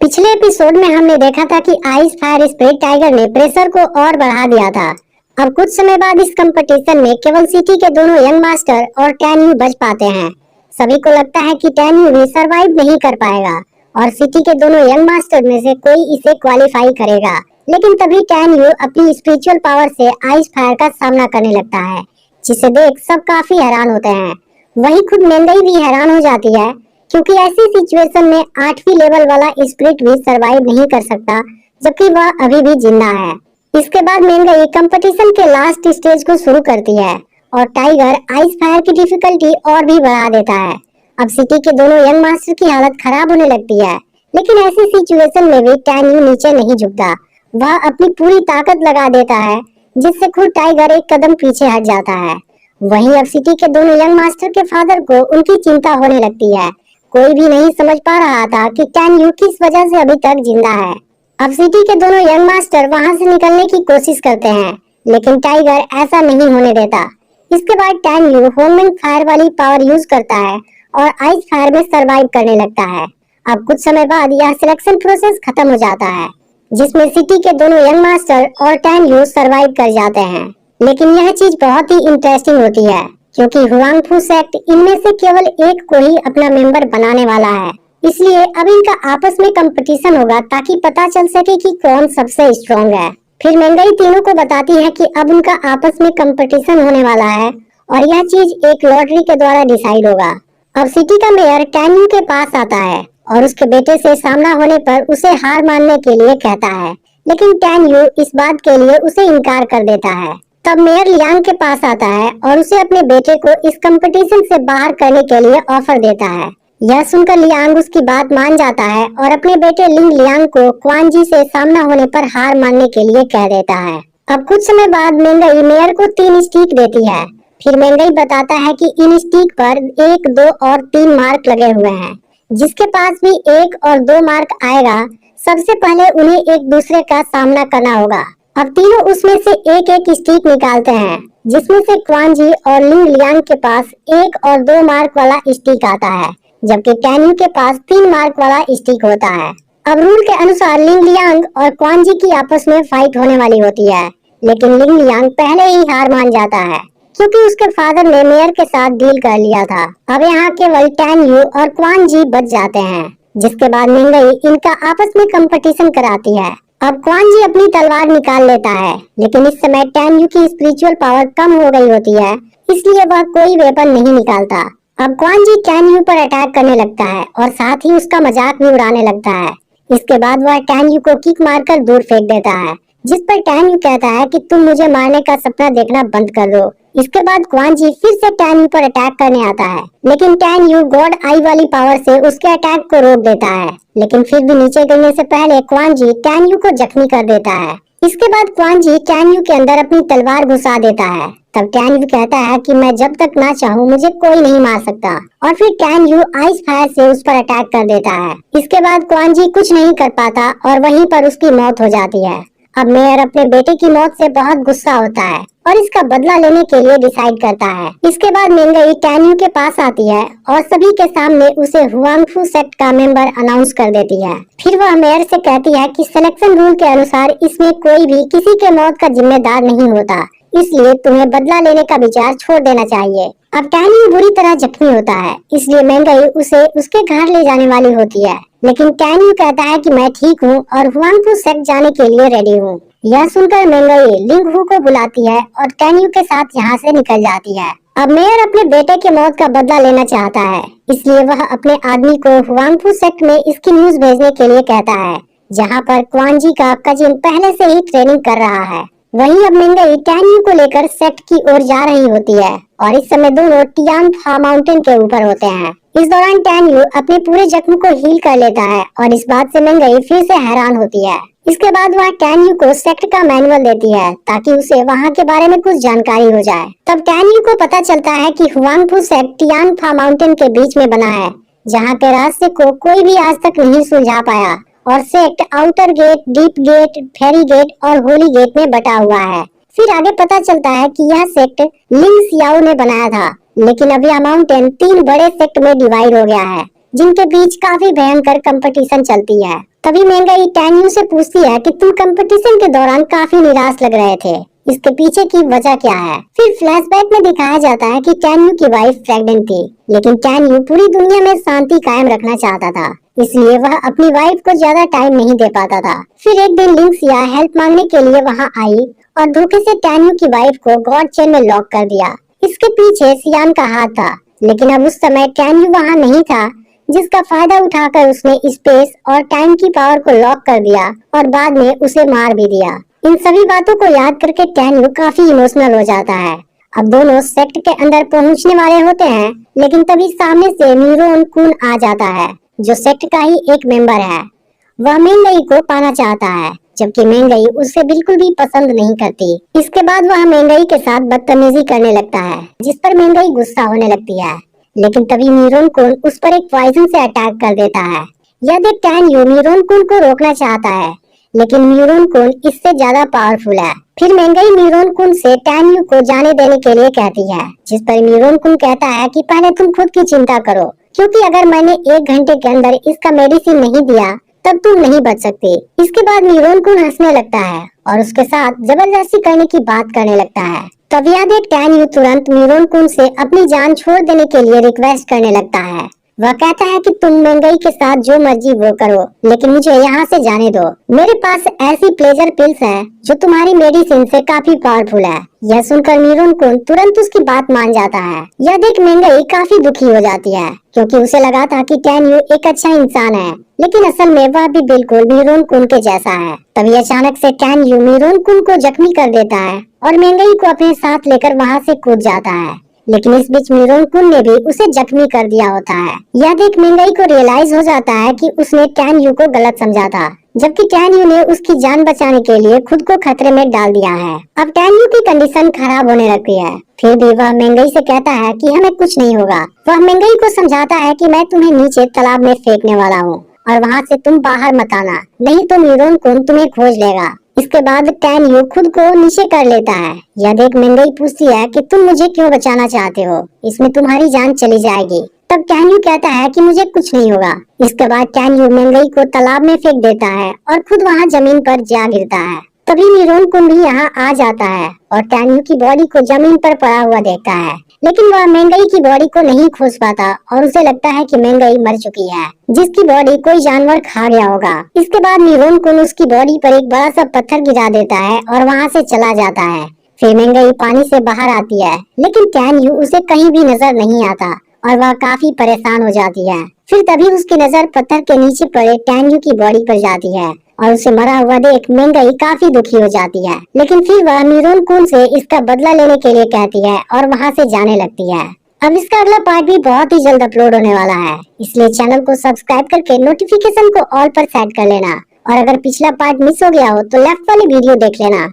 पिछले एपिसोड में हमने देखा था कि आइस फायर स्प्रिट टाइगर ने प्रेशर को और बढ़ा दिया था। अब कुछ समय बाद इस कंपटीशन में केवल सिटी के दोनों यंग मास्टर और टैन यू बच पाते हैं। सभी को लगता है कि टैन यू भी सरवाइव नहीं कर पाएगा और सिटी के दोनों यंग मास्टर में से कोई इसे क्वालिफाई करेगा। लेकिन तभी टैन यू अपनी स्पिरिचुअल पावर से आइस फायर का सामना करने लगता है, जिसे देख सब काफी हैरान होते हैं। वहीं खुद मेंगई भी हैरान हो जाती है, क्योंकि ऐसी सिचुएशन में 8वीं लेवल वाला स्पिरिट भी सरवाइव नहीं कर सकता, जबकि वह अभी भी जिंदा है। इसके बाद मेंगई कंपटीशन के लास्ट स्टेज को शुरू करती है और टाइगर आइस फायर की डिफिकल्टी और भी बढ़ा देता है। अब सिटी के दोनों यंग मास्टर की हालत खराब होने लगती है, लेकिन ऐसी सिचुएशन में भी टैन यू नीचे नहीं झुकता। वह अपनी पूरी ताकत लगा देता है, जिससे खुद टाइगर एक कदम पीछे हट जाता है। वहीं अब सिटी के दोनों यंग मास्टर के फादर को उनकी चिंता होने लगती है। कोई भी नहीं समझ पा रहा था कि टैन यू किस वजह से अभी तक जिंदा है। अब सिटी के दोनों यंग मास्टर वहां से निकलने की कोशिश करते हैं, लेकिन टाइगर ऐसा नहीं होने देता। इसके बाद टैन यू होममेड फायर वाली पावर यूज करता है और आइस फायर में सरवाइव करने लगता है। अब कुछ समय बाद यह सिलेक्शन प्रोसेस खत्म हो जाता है, जिसमें सिटी के दोनों यंग मास्टर और टैन यू सरवाइव कर जाते हैं। लेकिन यह चीज बहुत ही इंटरेस्टिंग होती है, क्योंकि हुआंगफू सेक्ट इनमें से केवल एक को ही अपना मेंबर बनाने वाला है। इसलिए अब इनका आपस में कंपटीशन होगा, ताकि पता चल सके कि कौन सबसे स्ट्रॉन्ग है। फिर मेंगई तीनों को बताती है कि अब उनका आपस में कंपटीशन होने वाला है और यह चीज एक लॉटरी के द्वारा डिसाइड होगा। अब सिटी का मेयर टैन यू के पास आता है और उसके बेटे से सामना होने पर उसे हार मानने के लिए कहता है, लेकिन टैन यू इस बात के लिए उसे इनकार कर देता है। तब मेयर लियांग के पास आता है और उसे अपने बेटे को इस कंपटीशन से बाहर करने के लिए ऑफर देता है। यह सुनकर लियांग उसकी बात मान जाता है और अपने बेटे लिंग लियांग को क्वान जी से सामना होने पर हार मानने के लिए कह देता है। अब कुछ समय बाद मेंगई मेयर को 3 स्टिक देती है। फिर मेंगई बताता है कि इन स्टिक पर 1, 2 और 3 मार्क लगे हुए हैं। जिसके पास भी 1 और 2 मार्क आएगा, सबसे पहले उन्हें एक दूसरे का सामना करना होगा। अब तीनों उसमें से एक एक स्टिक निकालते हैं, जिसमें से क्वान जी और लिंग लियांग के पास 1 और 2 मार्क वाला स्टिक आता है, जबकि टैन यू के पास 3 मार्क वाला स्टिक होता है। अब रूल के अनुसार लिंग लियांग और क्वान जी की आपस में फाइट होने वाली होती है, लेकिन लिंग लियांग पहले ही हार मान जाता है, क्योंकि उसके फादर ने मेयर के साथ डील कर लिया था। अब यहाँ केवल टैन यू और क्वान जी बच जाते हैं, जिसके बाद मेंगई इनका आपस में कंपटीशन कराती है। अब क्वान जी अपनी तलवार निकाल लेता है, लेकिन इस समय टैन यू की स्पिरिचुअल पावर कम हो गई होती है, इसलिए वह कोई वेपन नहीं निकालता। अब क्वान जी टैन यू पर अटैक करने लगता है और साथ ही उसका मजाक भी उड़ाने लगता है। इसके बाद वह टैन यू को किक मारकर दूर फेंक देता है, जिस पर टैन यू कहता है कि तुम मुझे मारने का सपना देखना बंद कर दो। इसके बाद क्वान जी फिर से टैन यू पर अटैक करने आता है, लेकिन टैन यू गॉड आई वाली पावर से उसके अटैक को रोक देता है। लेकिन फिर भी नीचे गिरने से पहले क्वान जी टैन यू को जख्मी कर देता है। इसके बाद क्वान जी टैन यू के अंदर अपनी तलवार घुसा देता है। तब टैन यू कहता है कि मैं जब तक ना चाहूँ मुझे कोई नहीं मार सकता, और फिर टैन यू आइस फायर से उस पर अटैक कर देता है। इसके बाद क्वान जी कुछ नहीं कर पाता और वहीं पर उसकी मौत हो जाती है। अब मेयर अपने बेटे की मौत से बहुत गुस्सा होता है और इसका बदला लेने के लिए डिसाइड करता है। इसके बाद मेंगई टैन यू के पास आती है और सभी के सामने उसे हुआंगफू सेक्ट का मेंबर अनाउंस कर देती है। फिर वह मेयर से कहती है कि सिलेक्शन रूल के अनुसार इसमें कोई भी किसी के मौत का जिम्मेदार नहीं होता, इसलिए तुम्हें बदला लेने का विचार छोड़ देना चाहिए। अब टैन यू बुरी तरह जख्मी होता है, इसलिए मेंगई उसे उसके घर ले जाने वाली होती है, लेकिन टैन यू कहता है कि मैं ठीक हूँ और हुआंगफू सेक्ट जाने के लिए रेडी हूँ। यह सुनकर मेंगई लिंग हू को बुलाती है और टैन यू के साथ यहाँ से निकल जाती है। अब मेयर अपने बेटे के मौत का बदला लेना चाहता है, इसलिए वह अपने आदमी को हुआंगफू सेक्ट में इसकी न्यूज भेजने के लिए कहता है, जहाँ पर क्वान जी का कजिन पहले से ही ट्रेनिंग कर रहा है। वहीं अब मेंगई टैन यू को लेकर सेक्ट की ओर जा रही होती है और इस समय दोनों टियांग फा माउंटेन के ऊपर होते हैं। इस दौरान टैन यू अपने पूरे जख्म को हील कर लेता है और इस बात से मेंगई फिर से हैरान होती है। इसके बाद वह टैन यू को सेक्ट का मैनुअल देती है, ताकि उसे वहाँ के बारे में कुछ जानकारी हो जाए। तब टैन यू को पता चलता है कि हुआंगफू सेक्ट टियांग फा माउंटेन के बीच में बना है, जहाँ के रास्ते को कोई भी आज तक नहीं सुलझा पाया, और sect outer gate, deep gate, ferry gate और होली गेट में बटा हुआ है। फिर आगे पता चलता है कि यह सेक्ट लिंग सियाओ ने बनाया था, लेकिन अब यह माउंटेन 3 बड़े सेक्ट में डिवाइड हो गया है, जिनके बीच काफी भयंकर कंपटीशन चलती है। तभी महंगाई टैन्यू से पूछती है कि तुम कंपटीशन के दौरान काफी निराश लग रहे थे, इसके पीछे की वजह क्या है। फिर फ्लैशबैक में दिखाया जाता है कि टैन्यू की वाइफ प्रेग्नेंट थी, लेकिन टैन्यू पूरी दुनिया में शांति कायम रखना चाहता था, इसलिए वह अपनी वाइफ को ज्यादा टाइम नहीं दे पाता था। फिर एक दिन लिंक्सिया हेल्प मांगने के लिए वहां आई और धोखे से टैन्यू की वाइफ को गॉड चेन में लॉक कर दिया। इसके पीछे सियान का हाथ था, लेकिन अब उस समय टैन्यू वहां नहीं था, जिसका फायदा उठाकर उसने स्पेस और टाइम की पावर को लॉक कर दिया और बाद में उसे मार भी दिया। इन सभी बातों को याद करके टैन्यू काफी इमोशनल हो जाता है। अब दोनों सेक्ट के अंदर पहुंचने वाले होते हैं, लेकिन तभी सामने से न्यूरॉन कुन आ जाता है, जो सेक्ट का ही एक मेंबर है। वह मेंगई को पाना चाहता है, जबकि मेंगई उसे बिल्कुल भी पसंद नहीं करती। इसके बाद वह मेंगई के साथ बदतमीजी करने लगता है, जिस पर मेंगई गुस्सा होने लगती है। लेकिन तभी न्यूरॉन कुन उस पर एक पॉइजन से अटैक कर देता है। यह देख टैन्यू न्यूरॉन कुन को रोकना चाहता है, लेकिन न्यूरॉन कुन इससे ज्यादा पावरफुल है। फिर मेंगई न्यूरॉन कुन से टैन्यू को जाने देने के लिए कहती है, जिस पर न्यूरॉन कुन कहता है कि पहले तुम खुद की चिंता करो, क्योंकि अगर मैंने 1 घंटे के अंदर इसका मेडिसिन नहीं दिया तब तुम नहीं बच सकते। इसके बाद न्यूरॉन कुन हंसने लगता है और उसके साथ जबरदस्ती करने की बात करने लगता है। तब यह देख टैन्यू तुरंत न्यूरॉन कुन से अपनी जान छोड़ देने के लिए रिक्वेस्ट करने लगता है। वह कहता है कि तुम मेंगई के साथ जो मर्जी वो करो, लेकिन मुझे यहाँ से जाने दो। मेरे पास ऐसी प्लेजर पिल्स है जो तुम्हारी मेडिसिन से काफी पावरफुल है। यह सुनकर न्यूरॉन कुन तुरंत उसकी बात मान जाता है। यह देख मेंगई काफी दुखी हो जाती है, क्योंकि उसे लगा था कि टैन्यू एक अच्छा इंसान है, लेकिन असल में वह भी बिल्कुल न्यूरॉन कुन के जैसा है। तभी अचानक से टैन्यू न्यूरॉन कुन को जख्मी कर देता है और मेंगई को अपने साथ लेकर वहाँ से कूद जाता है। लेकिन इस बीच न्यूरॉन कुन ने भी उसे जख्मी कर दिया होता है। यह देख मेंगई को रियलाइज हो जाता है कि उसने टैन्यू को गलत समझा था, जबकि टैन्यू ने उसकी जान बचाने के लिए खुद को खतरे में डाल दिया है। अब टैन्यू की कंडीशन खराब होने लगती है, फिर भी वह मेंगई से कहता है कि हमें कुछ नहीं होगा। वह मेंगई को समझाता है कि मैं तुम्हें नीचे तालाब में फेंकने वाला हूँ और वहाँ से तुम बाहर मत आना, नहीं तो न्यूरॉन कुन तुम्हें खोज लेगा। इसके बाद टैन्यू खुद को नीचे कर लेता है। यह देख मेंगई पूछती है कि तुम मुझे क्यों बचाना चाहते हो, इसमें तुम्हारी जान चली जाएगी। तब टैन्यू कहता है कि मुझे कुछ नहीं होगा। इसके बाद टैन्यू मेंगई को तालाब में फेंक देता है और खुद वहाँ जमीन पर जा गिरता है। तभी न्यूरॉन कुन भी यहाँ आ जाता है और टैन्यू की बॉडी को जमीन पर पड़ा हुआ देखता है, लेकिन वह मेंगई की बॉडी को नहीं खोज पाता और उसे लगता है कि मेंगई मर चुकी है, जिसकी बॉडी कोई जानवर खा गया होगा। इसके बाद न्यूरॉन कुन उसकी बॉडी पर एक बड़ा सा पत्थर गिरा देता है और वहाँ से चला जाता है। फिर मेंगई पानी से बाहर आती है, लेकिन टैन्यू उसे कहीं भी नजर नहीं आता और वह काफी परेशान हो जाती है। फिर तभी उसकी नजर पत्थर के नीचे पड़े टैन्यू की बॉडी पर जाती है और उसे मरा हुआ देख मेंगई काफी दुखी हो जाती है। लेकिन फिर वह न्यूरॉन कुन से इसका बदला लेने के लिए कहती है और वहाँ से जाने लगती है। अब इसका अगला पार्ट भी बहुत ही जल्द अपलोड होने वाला है, इसलिए चैनल को सब्सक्राइब करके नोटिफिकेशन को ऑल पर सेट कर लेना। और अगर पिछला पार्ट मिस हो गया हो तो लेफ्ट वाली वीडियो देख लेना।